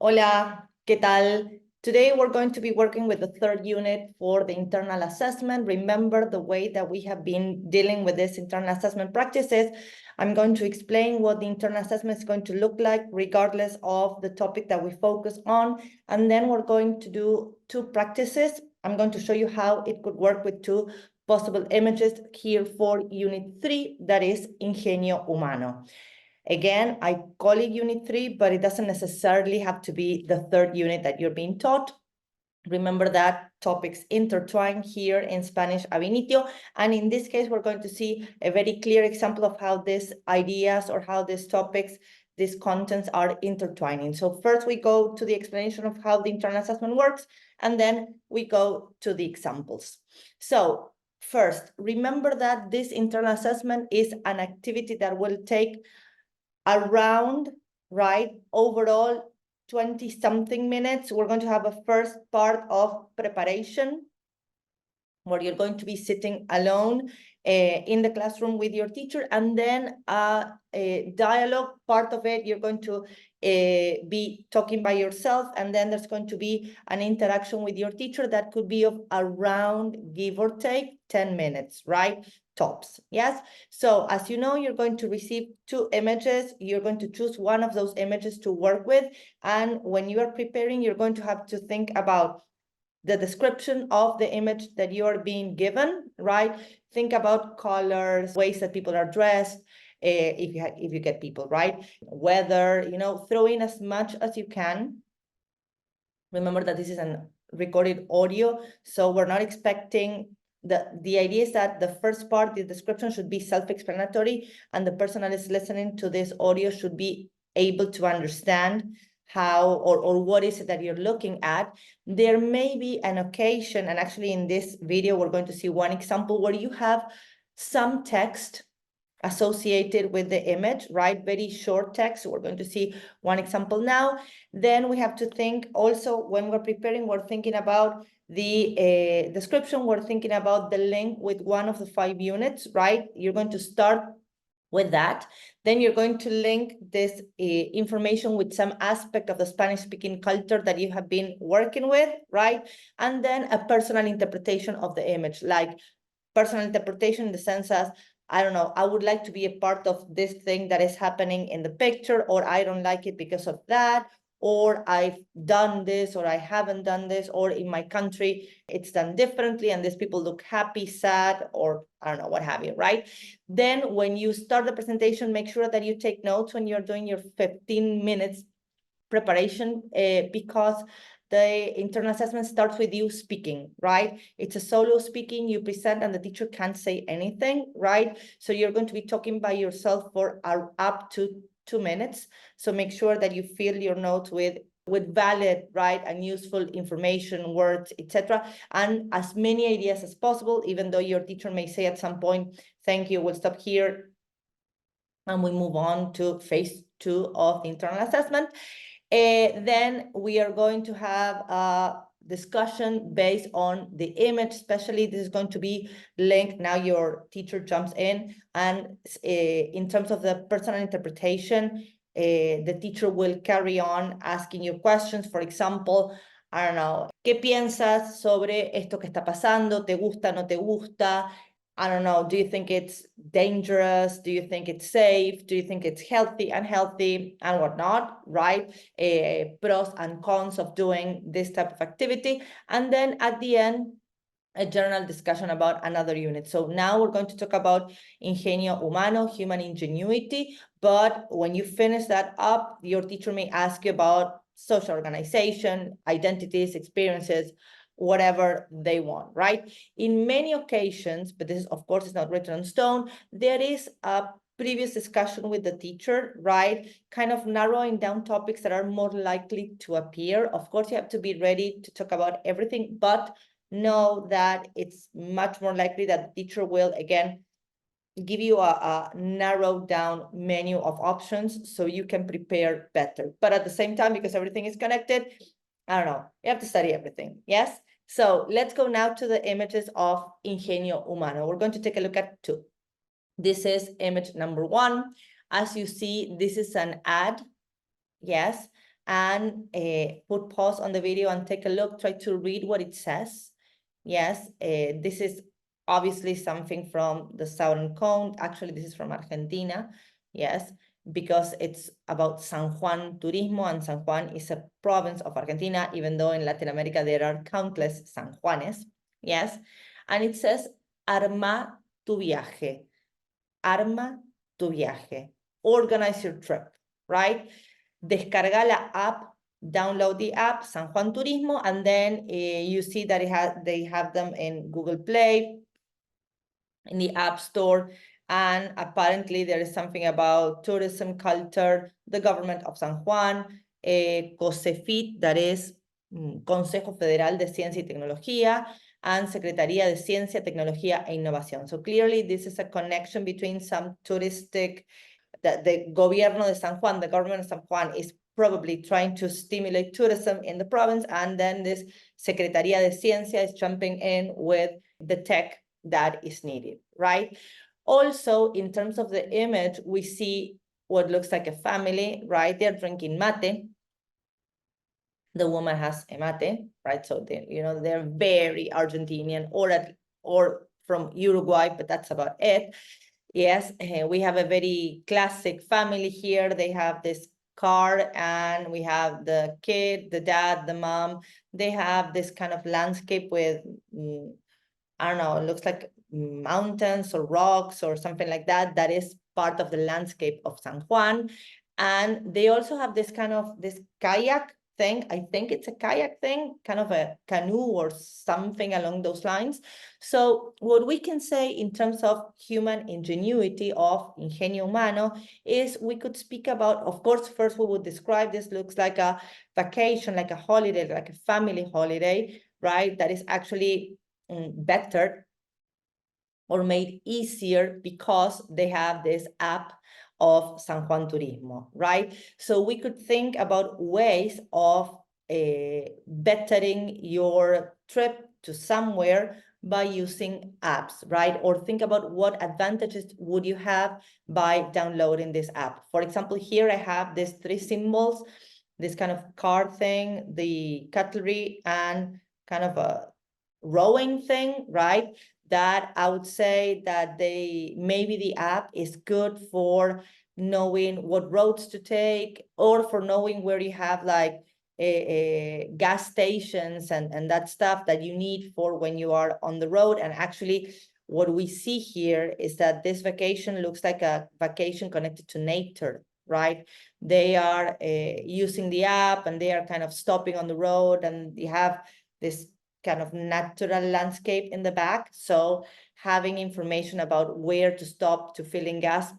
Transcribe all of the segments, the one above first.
Hola, ¿qué tal? Today we're going to be working with the third unit for the internal assessment. Remember the way that we have been dealing with this internal assessment practices. I'm going to explain what the internal assessment is going to look like regardless of the topic that we focus on. And then we're going to do two practices. I'm going to show you how it could work with two possible images here for Unit 3, that is Ingenio Humano. Again, I call it Unit 3, but it doesn't necessarily have to be the third unit that you're being taught. Remember that topics intertwine here in Spanish ab initio. And in this case, we're going to see a very clear example of how these ideas or how these topics, these contents are intertwining. So first we go to the explanation of how the internal assessment works, and then we go to the examples. So first, remember that this internal assessment is an activity that will take around, right, overall 20-something minutes. We're going to have a first part of preparation where you're going to be sitting alone in the classroom with your teacher, and then a dialogue part of it, you're going to be talking by yourself, and then there's going to be an interaction with your teacher that could be of around, give or take, 10 minutes, right? Tops, yes? So as you know, you're going to receive two images. You're going to choose one of those images to work with, and when you are preparing, you're going to have to think about the description of the image that you are being given, right? Think about colors, ways that people are dressed, if you get people, right? Weather, throw in as much as you can. Remember that this is a recorded audio, so we're not expecting the idea is that the first part, the description, should be self-explanatory, and the person that is listening to this audio should be able to understand how or what is it that you're looking at. There may be an occasion, and actually in this video, we're going to see one example where you have some text associated with the image, right? Very short text. We're going to see one example now. Then we have to think also when we're preparing, we're thinking about the description, we're thinking about the link with one of the 5 units, right? You're going to start with that. Then you're going to link this information with some aspect of the Spanish-speaking culture that you have been working with, right? And then a personal interpretation of the image, like personal interpretation in the sense as, I don't know, I would like to be a part of this thing that is happening in the picture, or I don't like it because of that, or I've done this, or I haven't done this, or in my country, it's done differently, and these people look happy, sad, or I don't know, what have you, right? Then when you start the presentation, make sure that you take notes when you're doing your 15 minutes preparation, because the internal assessment starts with you speaking, right? It's a solo speaking, you present and the teacher can't say anything, right? So you're going to be talking by yourself for up to 2 minutes. So make sure that you fill your notes with valid, right, and useful information, words, etc., and as many ideas as possible, even though your teacher may say at some point, thank you, we'll stop here, and we move on to phase 2 of the internal assessment. Then we are going to have a discussion based on the image, especially this is going to be linked. Now your teacher jumps in, and in terms of the personal interpretation, the teacher will carry on asking you questions. For example, I don't know, ¿qué piensas sobre esto que está pasando? ¿Te gusta, no te gusta? I don't know, do you think it's dangerous? Do you think it's safe? Do you think it's healthy, unhealthy, and whatnot, right? Pros and cons of doing this type of activity. And then at the end, a general discussion about another unit. So now we're going to talk about Ingenio Humano, human ingenuity. But when you finish that up, your teacher may ask you about social organization, identities, experiences, whatever they want, right? In many occasions, but this is, of course, is not written on stone, there is a previous discussion with the teacher, right? Kind of narrowing down topics that are more likely to appear. Of course, you have to be ready to talk about everything, but know that it's much more likely that the teacher will, again, give you a narrowed down menu of options so you can prepare better. But at the same time, because everything is connected, I don't know, you have to study everything, yes? So let's go now to the images of Ingenio Humano. We're going to take a look at 2. This is image number 1. As you see, this is an ad, yes? and put pause on the video and take a look, try to read what it says. Yes, this is obviously something from the Southern Cone. Actually, this is from Argentina. Yes, because it's about San Juan Turismo, and San Juan is a province of Argentina, even though in Latin America there are countless San Juanes. Yes, and it says, arma tu viaje. Arma tu viaje. Organize your trip, right? Descarga la app, download the app, San Juan Turismo, and then you see that they have them in Google Play, in the App Store, and apparently there is something about tourism, culture, the government of San Juan, COSEFIT, that is Consejo Federal de Ciencia y Tecnología, and Secretaría de Ciencia, Tecnología e Innovación. So clearly this is a connection between some touristic, the Gobierno de San Juan, the government of San Juan is probably trying to stimulate tourism in the province, and then this Secretaría de Ciencia is jumping in with the tech that is needed, right? Also, in terms of the image, we see what looks like a family, right? They're drinking mate. The woman has a mate, right? So they, they're very Argentinian or from Uruguay, but that's about it. Yes, we have a very classic family here. They have this car, and we have the kid, the dad, the mom. They have this kind of landscape with, I don't know, it looks like mountains or rocks or something like that. That is part of the landscape of San Juan. And they also have this kind of, this kayak thing. I think it's a kayak thing, kind of a canoe or something along those lines. So what we can say in terms of human ingenuity, of ingenio humano, is we could speak about, of course, first we would describe this looks like a vacation, like a holiday, like a family holiday, right? That is actually better or made easier because they have this app of San Juan Turismo, right? So we could think about ways of bettering your trip to somewhere by using apps, right? Or think about what advantages would you have by downloading this app. For example, here I have these 3 symbols, this kind of card thing, the cutlery, and kind of a rowing thing, right? That I would say that maybe the app is good for knowing what roads to take, or for knowing where you have like gas stations and that stuff that you need for when you are on the road. And actually what we see here is that this vacation looks like a vacation connected to nature, right? They are using the app, and they are kind of stopping on the road, and you have this kind of natural landscape in the back. So having information about where to stop to fill in gas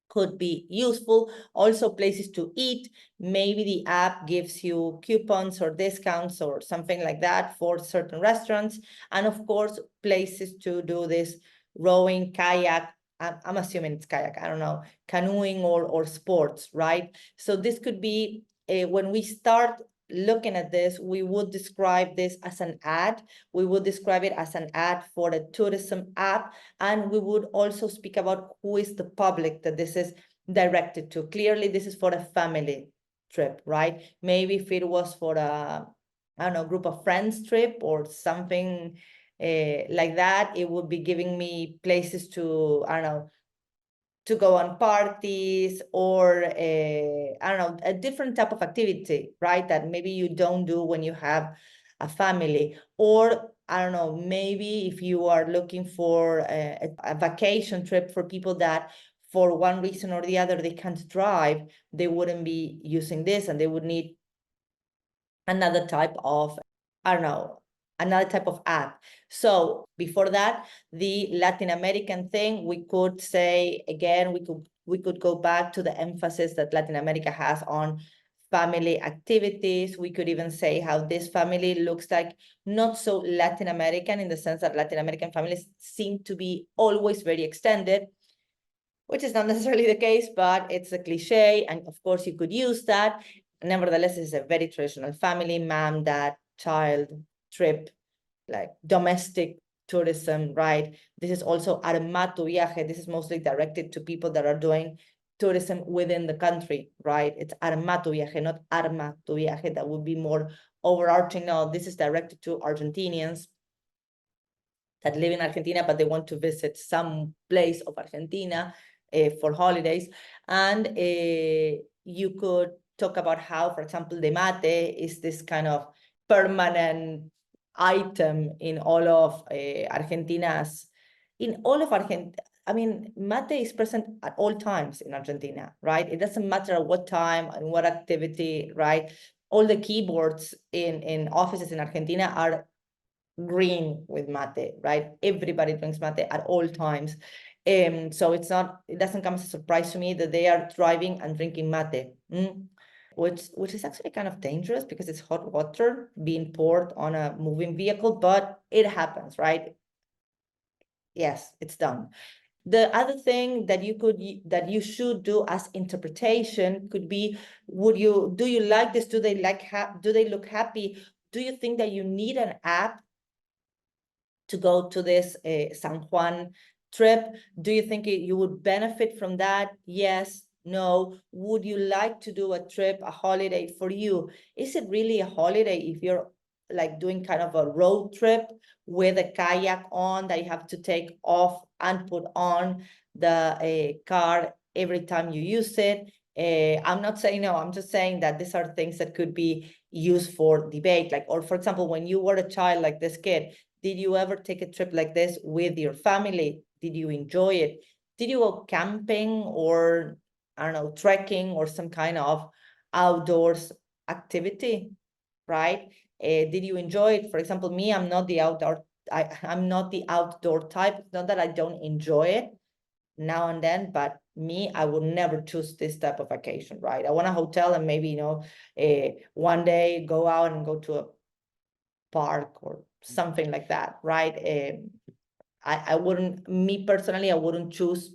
could be useful. Also places to eat. Maybe the app gives you coupons or discounts or something like that for certain restaurants. And of course, places to do this rowing, kayak, I'm assuming it's kayak, I don't know, canoeing or sports, right? So this could be, when we start looking at this, we would describe this as an ad. We would describe it as an ad for a tourism app, and we would also speak about who is the public that this is directed to. Clearly, this is for a family trip, right? Maybe if it was for a, I don't know, group of friends trip or something like that, it would be giving me places to, I don't know, to go on parties, or I don't know, a different type of activity, right? That maybe you don't do when you have a family. Or I don't know, maybe if you are looking for a vacation trip for people that for one reason or the other they can't drive, they wouldn't be using this, and they would need another type of, I don't know, another type of app. So before that, the Latin American thing, we could say, again, we could go back to the emphasis that Latin America has on family activities. We could even say how this family looks like not so Latin American, in the sense that Latin American families seem to be always very extended, which is not necessarily the case, but it's a cliche. And of course you could use that. Nevertheless, it's a very traditional family, mom, dad, child trip, like domestic tourism, right? This is also arma tu viaje. This is mostly directed to people that are doing tourism within the country, right? It's Arma tu Viaje, not Arma tu Viaje. That would be more overarching. No, this is directed to Argentinians that live in Argentina, but they want to visit some place of Argentina for holidays. And you could talk about how, for example, the mate is this kind of permanent item in all of Argentina's, I mean, mate is present at all times in Argentina, right? It doesn't matter at what time and what activity, right? All the keyboards in offices in Argentina are green with mate, right? Everybody drinks mate at all times. So it doesn't come as a surprise to me that they are driving and drinking mate, which is actually kind of dangerous because it's hot water being poured on a moving vehicle, but it happens, right? Yes, it's done. The other thing that you should do as interpretation could be, do you like this? Do they look happy? Do you think that you need an app to go to this San Juan trip? Do you think you would benefit from that? Yes, no. Would you like to do a trip, a holiday for you? Is it really a holiday if you're like doing kind of a road trip with a kayak on that you have to take off and put on the car every time you use it? I'm not saying no, I'm just saying that these are things that could be used for debate. Like, or for example, when you were a child like this kid, did you ever take a trip like this with your family? Did you enjoy it? Did you go camping or, I don't know, trekking or some kind of outdoors activity, right? Did you enjoy it? For example, me, I'm not the outdoor type. It's not that I don't enjoy it now and then, but me, I would never choose this type of vacation, right? I want a hotel and maybe, one day go out and go to a park or something like that, right? I wouldn't, me personally, I wouldn't choose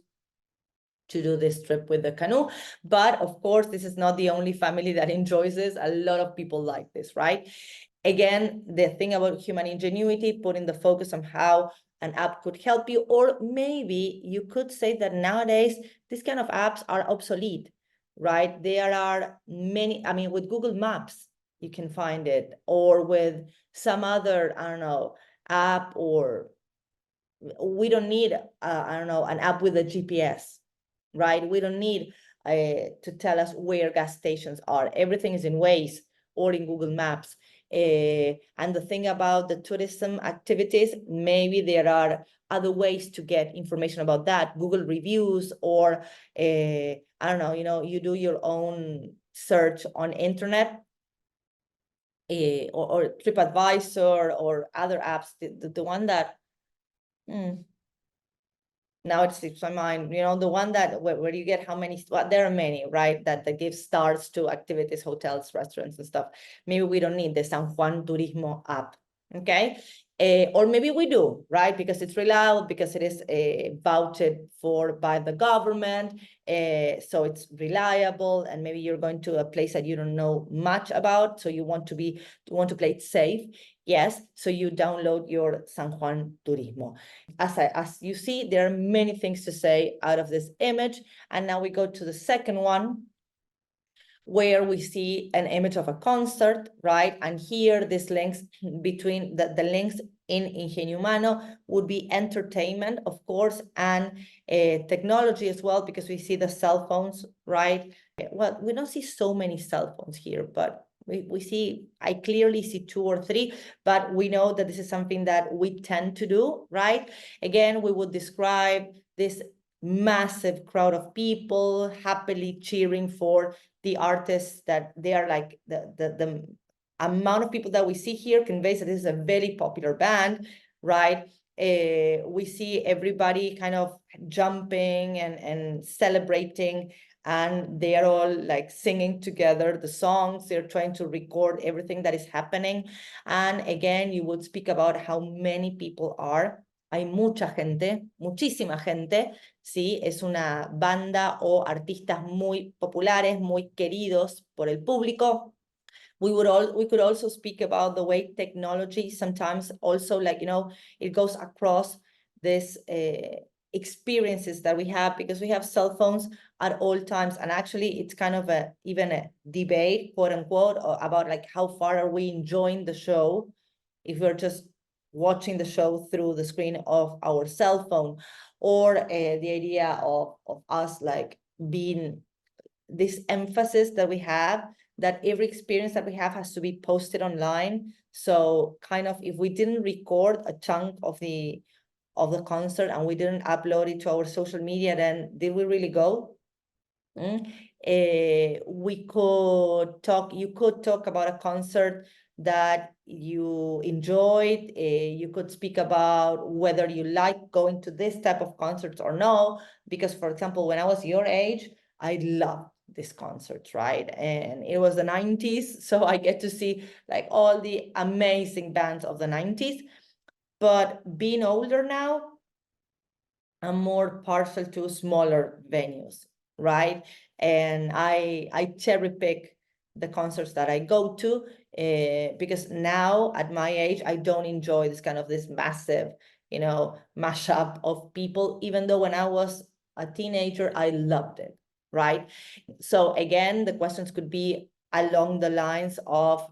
to do this trip with the canoe. But of course, this is not the only family that enjoys this. A lot of people like this, right? Again, the thing about human ingenuity, putting the focus on how an app could help you, or maybe you could say that nowadays, these kind of apps are obsolete, right? There are many, I mean, with Google Maps, you can find it, or with some other, I don't know, app, or we don't need, I don't know, an app with a GPS, right? We don't need to tell us where gas stations are. Everything is in Waze or in Google Maps. And the thing about the tourism activities, maybe there are other ways to get information about that. Google reviews, or I don't know, you do your own search on internet, or TripAdvisor or other apps. The one that, now it slips my mind, the one that where you get how many, well, there are many, right, that give stars to activities, hotels, restaurants and stuff. Maybe we don't need the San Juan Turismo app, okay? Or maybe we do, right, because it's reliable, because it is vouched for by the government, so it's reliable, and maybe you're going to a place that you don't know much about, so you want to play it safe. Yes, so you download your San Juan Turismo. As you see, there are many things to say out of this image. And now we go to the second one, where we see an image of a concert, right? And here, this links between the links in Ingenio would be entertainment, of course, and technology as well, because we see the cell phones, right? Well, we don't see so many cell phones here, but I clearly see 2 or 3, but we know that this is something that we tend to do, right? Again, we would describe this massive crowd of people happily cheering for the artists, that they are like the amount of people that we see here conveys that this is a very popular band, right? We see everybody kind of jumping and celebrating, and they are all like singing together the songs. They're trying to record everything that is happening. And again, you would speak about how many people are. Hay mucha gente, muchísima gente, ¿sí? Es una banda o artistas muy populares, muy queridos por el público. We could also speak about the way technology sometimes also, like, it goes across this experiences that we have, because we have cell phones at all times. And actually, it's kind of even a debate, quote unquote, about like how far are we enjoying the show if we're just watching the show through the screen of our cell phone, or the idea of us like being this emphasis that we have that every experience that we have has to be posted online. So kind of if we didn't record a chunk of the concert and we didn't upload it to our social media, then did we really go? We could talk, you could talk about a concert that you enjoyed. You could speak about whether you like going to this type of concerts or no, because for example, when I was your age, I loved this concert, right? And it was the 90s, so I get to see like all the amazing bands of the 90s. But being older now, I'm more partial to smaller venues, right? And I cherry pick the concerts that I go to, because now at my age, I don't enjoy this massive, mashup of people, even though when I was a teenager, I loved it, right? So again, the questions could be along the lines of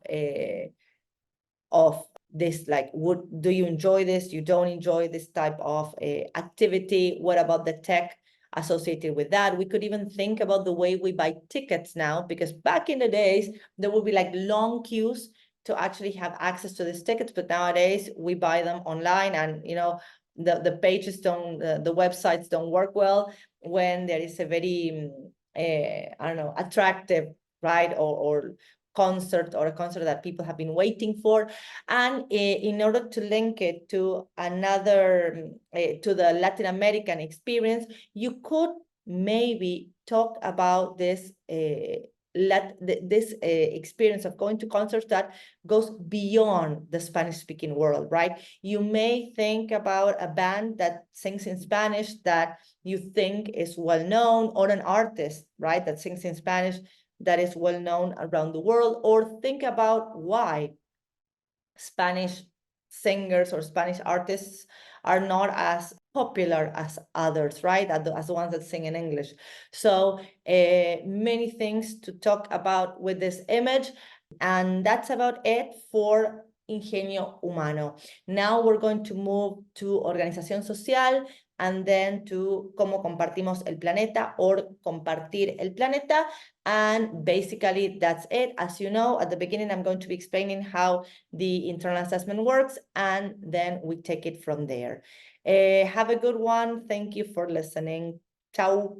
this, like, do you enjoy this? You don't enjoy this type of activity? What about the tech associated with that? We could even think about the way we buy tickets now, because back in the days, there would be like long queues to actually have access to these tickets, but nowadays we buy them online, and the pages don't, the websites don't work well when there is a very I don't know, attractive, right, or concert, or a concert that people have been waiting for. And in order to link it to another, to the Latin American experience, you could maybe talk about this experience of going to concerts that goes beyond the Spanish-speaking world, right? You may think about a band that sings in Spanish that you think is well-known, or an artist, right, that sings in Spanish that is well known around the world, or think about why Spanish singers or Spanish artists are not as popular as others, right? As the ones that sing in English. So many things to talk about with this image. And that's about it for Ingenio Humano. Now we're going to move to Organización Social, and then to Cómo compartimos el planeta, or Compartir el planeta. And basically that's it. As you know, at the beginning, I'm going to be explaining how the internal assessment works, and then we take it from there. Have a good one. Thank you for listening. Ciao.